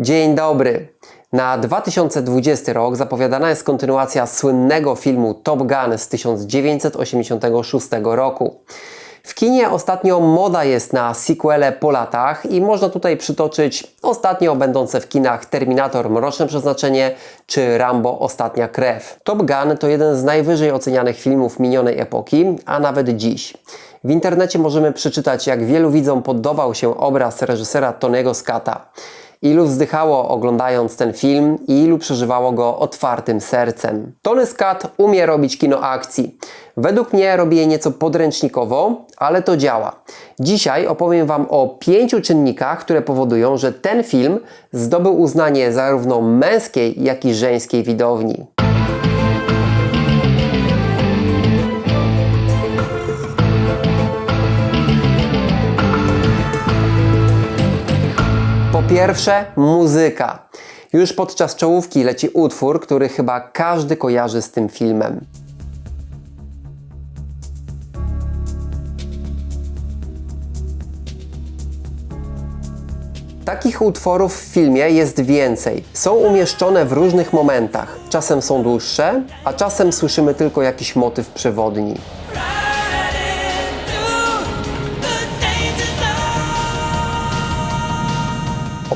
Dzień dobry. Na 2020 rok zapowiadana jest kontynuacja słynnego filmu Top Gun z 1986 roku. W kinie ostatnio moda jest na sequele po latach i można tutaj przytoczyć ostatnio będące w kinach Terminator Mroczne Przeznaczenie czy Rambo Ostatnia Krew. Top Gun to jeden z najwyżej ocenianych filmów minionej epoki, a nawet dziś. W internecie możemy przeczytać, jak wielu widzom podobał się obraz reżysera Tony'ego Scotta. Ilu wzdychało oglądając ten film i ilu przeżywało go otwartym sercem. Tony Scott umie robić kino akcji. Według mnie robi je nieco podręcznikowo, ale to działa. Dzisiaj opowiem Wam o 5 czynnikach, które powodują, że ten film zdobył uznanie zarówno męskiej, jak i żeńskiej widowni. Po pierwsze, muzyka. Już podczas czołówki leci utwór, który chyba każdy kojarzy z tym filmem. Takich utworów w filmie jest więcej. Są umieszczone w różnych momentach. Czasem są dłuższe, a czasem słyszymy tylko jakiś motyw przewodni.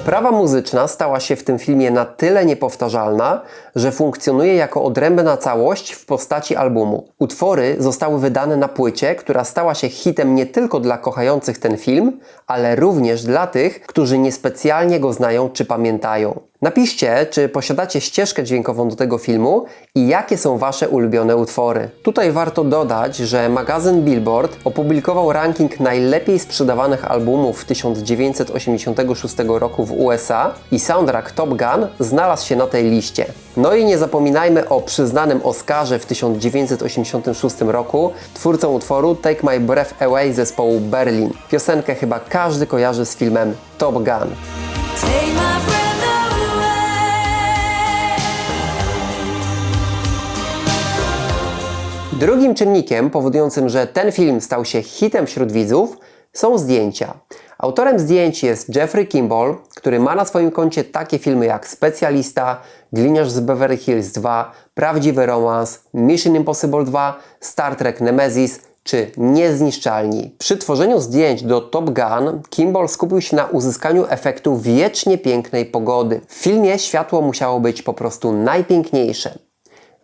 Oprawa muzyczna stała się w tym filmie na tyle niepowtarzalna, że funkcjonuje jako odrębna całość w postaci albumu. Utwory zostały wydane na płycie, która stała się hitem nie tylko dla kochających ten film, ale również dla tych, którzy niespecjalnie go znają czy pamiętają. Napiszcie, czy posiadacie ścieżkę dźwiękową do tego filmu i jakie są Wasze ulubione utwory. Tutaj warto dodać, że magazyn Billboard opublikował ranking najlepiej sprzedawanych albumów w 1986 roku w USA i soundtrack Top Gun znalazł się na tej liście. No i nie zapominajmy o przyznanym Oscarze w 1986 roku twórcą utworu Take My Breath Away zespołu Berlin. Piosenkę chyba każdy kojarzy z filmem Top Gun. Drugim czynnikiem powodującym, że ten film stał się hitem wśród widzów, są zdjęcia. Autorem zdjęć jest Jeffrey Kimball, który ma na swoim koncie takie filmy jak Specjalista, Gliniarz z Beverly Hills 2, Prawdziwy romans, Mission Impossible 2, Star Trek Nemesis czy Niezniszczalni. Przy tworzeniu zdjęć do Top Gun Kimball skupił się na uzyskaniu efektu wiecznie pięknej pogody. W filmie światło musiało być po prostu najpiękniejsze.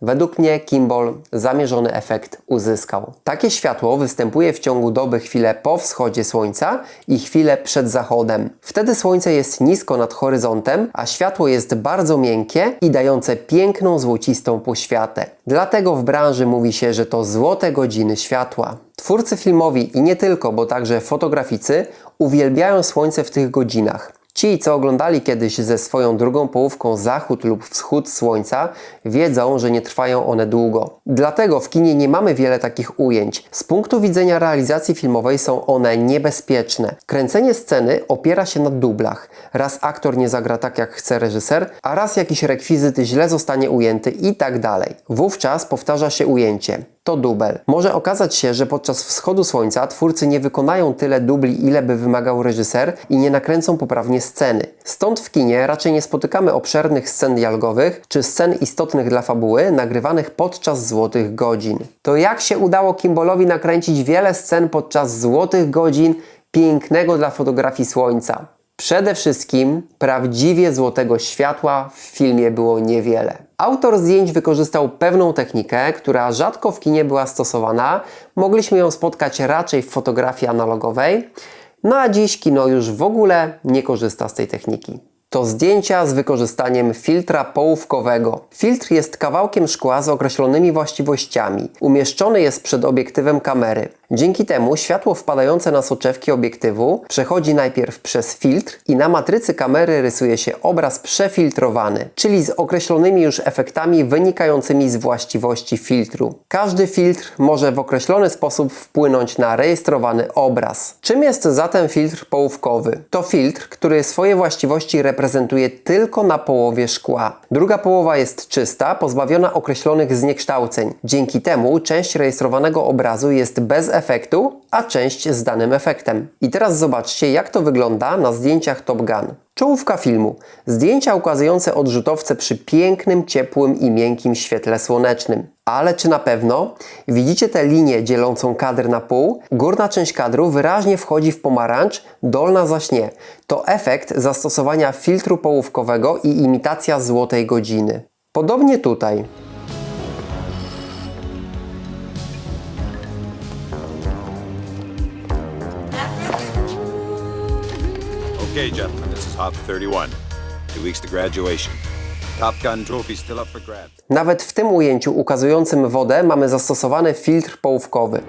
Według mnie Kimball zamierzony efekt uzyskał. Takie światło występuje w ciągu doby chwilę po wschodzie słońca i chwilę przed zachodem. Wtedy słońce jest nisko nad horyzontem, a światło jest bardzo miękkie i dające piękną złocistą poświatę. Dlatego w branży mówi się, że to złote godziny światła. Twórcy filmowi i nie tylko, bo także fotograficy uwielbiają słońce w tych godzinach. Ci, co oglądali kiedyś ze swoją drugą połówką zachód lub wschód słońca, wiedzą, że nie trwają one długo. Dlatego w kinie nie mamy wiele takich ujęć. Z punktu widzenia realizacji filmowej są one niebezpieczne. Kręcenie sceny opiera się na dublach. Raz aktor nie zagra tak, jak chce reżyser, a raz jakiś rekwizyt źle zostanie ujęty i tak dalej. Wówczas powtarza się ujęcie. To dubel. Może okazać się, że podczas wschodu słońca twórcy nie wykonają tyle dubli, ile by wymagał reżyser i nie nakręcą poprawnie sceny. Stąd w kinie raczej nie spotykamy obszernych scen dialogowych czy scen istotnych dla fabuły nagrywanych podczas złotych godzin. To jak się udało Kimballowi nakręcić wiele scen podczas złotych godzin pięknego dla fotografii słońca? Przede wszystkim prawdziwie złotego światła w filmie było niewiele. Autor zdjęć wykorzystał pewną technikę, która rzadko w kinie była stosowana. Mogliśmy ją spotkać raczej w fotografii analogowej. No a dziś kino już w ogóle nie korzysta z tej techniki. To zdjęcia z wykorzystaniem filtra połówkowego. Filtr jest kawałkiem szkła z określonymi właściwościami. Umieszczony jest przed obiektywem kamery. Dzięki temu światło wpadające na soczewki obiektywu przechodzi najpierw przez filtr i na matrycy kamery rysuje się obraz przefiltrowany, czyli z określonymi już efektami wynikającymi z właściwości filtru. Każdy filtr może w określony sposób wpłynąć na rejestrowany obraz. Czym jest zatem filtr połówkowy? To filtr, który swoje właściwości reprezentuje reprezentuje tylko na połowie szkła. Druga połowa jest czysta, pozbawiona określonych zniekształceń. Dzięki temu część rejestrowanego obrazu jest bez efektu, a część z danym efektem. I teraz zobaczcie, jak to wygląda na zdjęciach Top Gun. Czołówka filmu. Zdjęcia ukazujące odrzutowce przy pięknym, ciepłym i miękkim świetle słonecznym. Ale czy na pewno? Widzicie tę linię dzielącą kadr na pół? Górna część kadru wyraźnie wchodzi w pomarańcz, dolna zaś nie. To efekt zastosowania filtru połówkowego i imitacja złotej godziny. Podobnie tutaj. Okay, gentlemen, this is Hop 31. 2 weeks to graduation. Top Gun trophy still up for grabs. Nawet w tym ujęciu ukazującym wodę mamy zastosowany filtr połówkowy.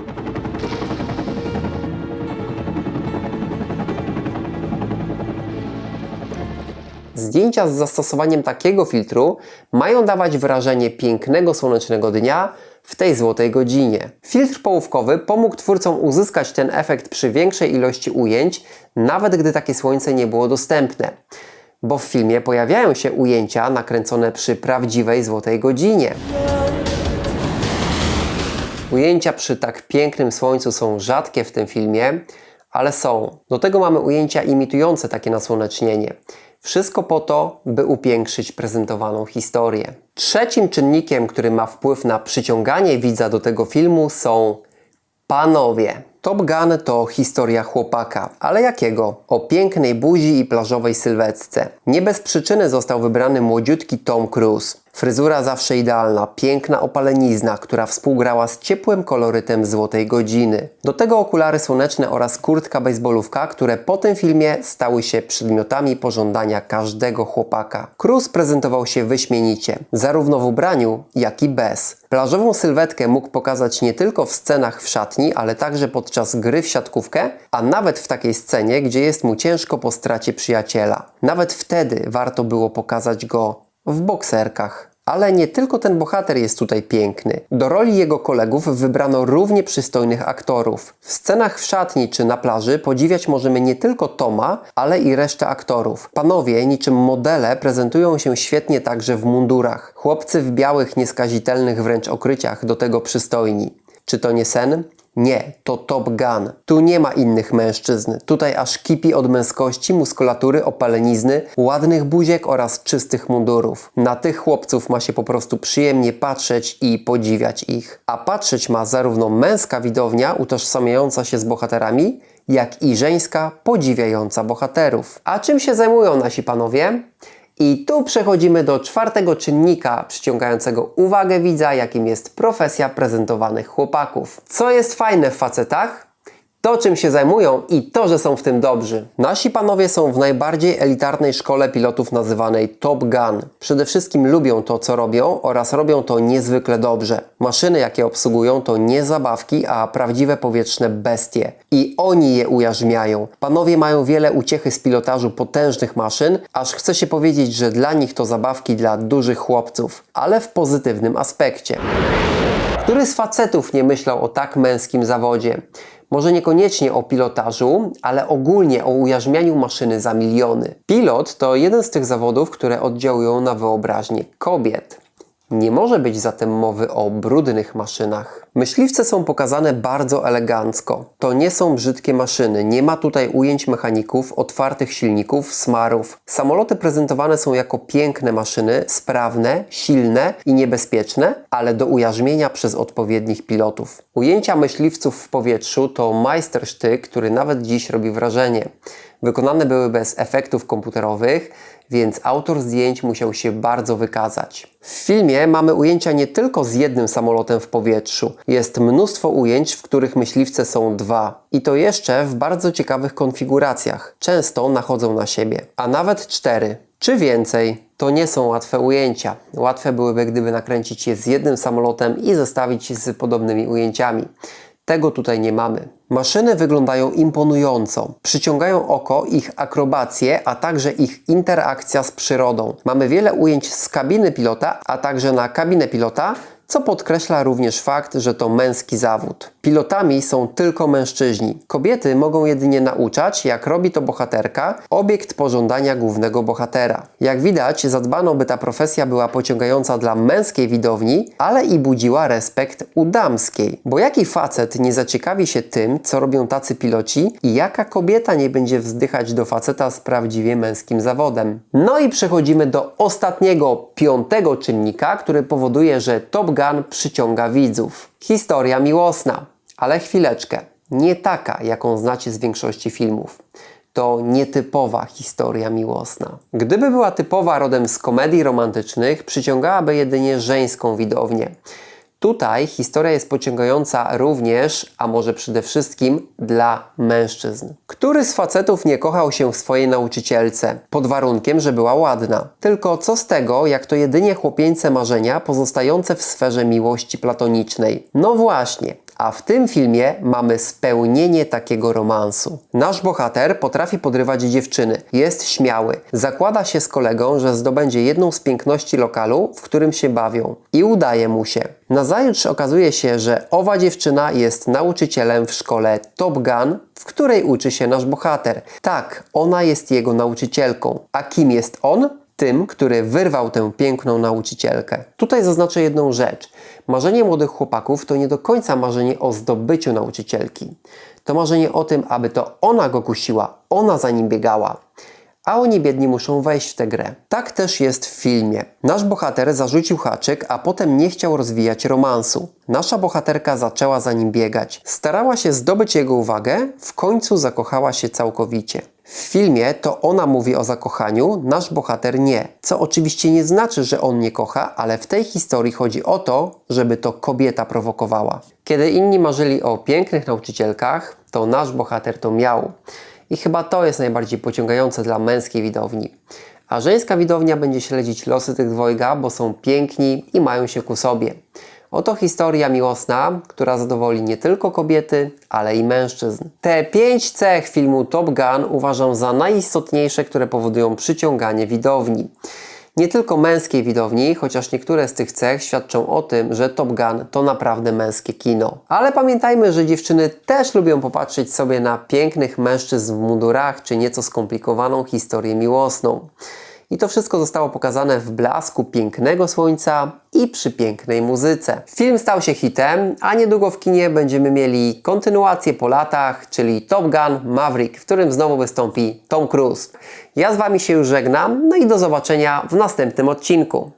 Zdjęcia z zastosowaniem takiego filtru mają dawać wrażenie pięknego słonecznego dnia w tej złotej godzinie. Filtr połówkowy pomógł twórcom uzyskać ten efekt przy większej ilości ujęć, nawet gdy takie słońce nie było dostępne. Bo w filmie pojawiają się ujęcia nakręcone przy prawdziwej złotej godzinie. Ujęcia przy tak pięknym słońcu są rzadkie w tym filmie, ale są. Do tego mamy ujęcia imitujące takie nasłonecznienie. Wszystko po to, by upiększyć prezentowaną historię. Trzecim czynnikiem, który ma wpływ na przyciąganie widza do tego filmu, są panowie. Top Gun to historia chłopaka, ale jakiego? O pięknej buzi i plażowej sylwetce. Nie bez przyczyny został wybrany młodziutki Tom Cruise. Fryzura zawsze idealna, piękna opalenizna, która współgrała z ciepłym kolorytem złotej godziny. Do tego okulary słoneczne oraz kurtka bejsbolówka, które po tym filmie stały się przedmiotami pożądania każdego chłopaka. Cruise prezentował się wyśmienicie, zarówno w ubraniu, jak i bez. Plażową sylwetkę mógł pokazać nie tylko w scenach w szatni, ale także podczas gry w siatkówkę, a nawet w takiej scenie, gdzie jest mu ciężko po stracie przyjaciela. Nawet wtedy warto było pokazać go w bokserkach. Ale nie tylko ten bohater jest tutaj piękny. Do roli jego kolegów wybrano równie przystojnych aktorów. W scenach w szatni czy na plaży podziwiać możemy nie tylko Toma, ale i resztę aktorów. Panowie niczym modele prezentują się świetnie także w mundurach. Chłopcy w białych, nieskazitelnych wręcz okryciach, do tego przystojni. Czy to nie sen? Nie, to Top Gun. Tu nie ma innych mężczyzn. Tutaj aż kipi od męskości, muskulatury, opalenizny, ładnych buziek oraz czystych mundurów. Na tych chłopców ma się po prostu przyjemnie patrzeć i podziwiać ich. A patrzeć ma zarówno męska widownia utożsamiająca się z bohaterami, jak i żeńska podziwiająca bohaterów. A czym się zajmują nasi panowie? I tu przechodzimy do czwartego czynnika przyciągającego uwagę widza, jakim jest profesja prezentowanych chłopaków. Co jest fajne w facetach? To, czym się zajmują i to, że są w tym dobrzy. Nasi panowie są w najbardziej elitarnej szkole pilotów nazywanej Top Gun. Przede wszystkim lubią to, co robią oraz robią to niezwykle dobrze. Maszyny, jakie obsługują, to nie zabawki, a prawdziwe powietrzne bestie. I oni je ujarzmiają. Panowie mają wiele uciechy z pilotażu potężnych maszyn, aż chce się powiedzieć, że dla nich to zabawki dla dużych chłopców, ale w pozytywnym aspekcie. Który z facetów nie myślał o tak męskim zawodzie? Może niekoniecznie o pilotażu, ale ogólnie o ujarzmianiu maszyny za miliony. Pilot to jeden z tych zawodów, które oddziałują na wyobraźnię kobiet. Nie może być zatem mowy o brudnych maszynach. Myśliwce są pokazane bardzo elegancko. To nie są brzydkie maszyny, nie ma tutaj ujęć mechaników, otwartych silników, smarów. Samoloty prezentowane są jako piękne maszyny, sprawne, silne i niebezpieczne, ale do ujarzmienia przez odpowiednich pilotów. Ujęcia myśliwców w powietrzu to majstersztyk, który nawet dziś robi wrażenie. Wykonane były bez efektów komputerowych, więc autor zdjęć musiał się bardzo wykazać. W filmie mamy ujęcia nie tylko z jednym samolotem w powietrzu. Jest mnóstwo ujęć, w których myśliwce są dwa. I to jeszcze w bardzo ciekawych konfiguracjach. Często nachodzą na siebie. A nawet 4. Czy więcej. To nie są łatwe ujęcia. Łatwe byłyby, gdyby nakręcić je z jednym samolotem i zestawić z podobnymi ujęciami. Tego tutaj nie mamy. Maszyny wyglądają imponująco. Przyciągają oko ich akrobacje, a także ich interakcja z przyrodą. Mamy wiele ujęć z kabiny pilota, a także na kabinę pilota, co podkreśla również fakt, że to męski zawód. Pilotami są tylko mężczyźni. Kobiety mogą jedynie nauczać, jak robi to bohaterka, obiekt pożądania głównego bohatera. Jak widać, zadbano, by ta profesja była pociągająca dla męskiej widowni, ale i budziła respekt u damskiej. Bo jaki facet nie zaciekawi się tym, co robią tacy piloci i jaka kobieta nie będzie wzdychać do faceta z prawdziwie męskim zawodem? No i przechodzimy do ostatniego, 5. czynnika, który powoduje, że Top Gun przyciąga widzów. Historia miłosna. Ale chwileczkę. Nie taka, jaką znacie z większości filmów. To nietypowa historia miłosna. Gdyby była typowa, rodem z komedii romantycznych, przyciągałaby jedynie żeńską widownię. Tutaj historia jest pociągająca również, a może przede wszystkim dla mężczyzn. Który z facetów nie kochał się w swojej nauczycielce? Pod warunkiem, że była ładna. Tylko co z tego, jak to jedynie chłopieńce marzenia pozostające w sferze miłości platonicznej? No właśnie. A w tym filmie mamy spełnienie takiego romansu. Nasz bohater potrafi podrywać dziewczyny, jest śmiały, zakłada się z kolegą, że zdobędzie jedną z piękności lokalu, w którym się bawią. I udaje mu się. Nazajutrz okazuje się, że owa dziewczyna jest nauczycielem w szkole Top Gun, w której uczy się nasz bohater. Tak, ona jest jego nauczycielką. A kim jest on? Tym, który wyrwał tę piękną nauczycielkę. Tutaj zaznaczę jedną rzecz. Marzenie młodych chłopaków to nie do końca marzenie o zdobyciu nauczycielki. To marzenie o tym, aby to ona go kusiła, ona za nim biegała. A oni biedni muszą wejść w tę grę. Tak też jest w filmie. Nasz bohater zarzucił haczyk, a potem nie chciał rozwijać romansu. Nasza bohaterka zaczęła za nim biegać. Starała się zdobyć jego uwagę, w końcu zakochała się całkowicie. W filmie to ona mówi o zakochaniu, nasz bohater nie. Co oczywiście nie znaczy, że on nie kocha, ale w tej historii chodzi o to, żeby to kobieta prowokowała. Kiedy inni marzyli o pięknych nauczycielkach, to nasz bohater to miał. I chyba to jest najbardziej pociągające dla męskiej widowni. A żeńska widownia będzie śledzić losy tych dwojga, bo są piękni i mają się ku sobie. Oto historia miłosna, która zadowoli nie tylko kobiety, ale i mężczyzn. Te 5 cech filmu Top Gun uważam za najistotniejsze, które powodują przyciąganie widowni. Nie tylko męskiej widowni, chociaż niektóre z tych cech świadczą o tym, że Top Gun to naprawdę męskie kino. Ale pamiętajmy, że dziewczyny też lubią popatrzeć sobie na pięknych mężczyzn w mundurach, czy nieco skomplikowaną historię miłosną. I to wszystko zostało pokazane w blasku pięknego słońca i przy pięknej muzyce. Film stał się hitem, a niedługo w kinie będziemy mieli kontynuację po latach, czyli Top Gun Maverick, w którym znowu wystąpi Tom Cruise. Ja z Wami się już żegnam, no i do zobaczenia w następnym odcinku.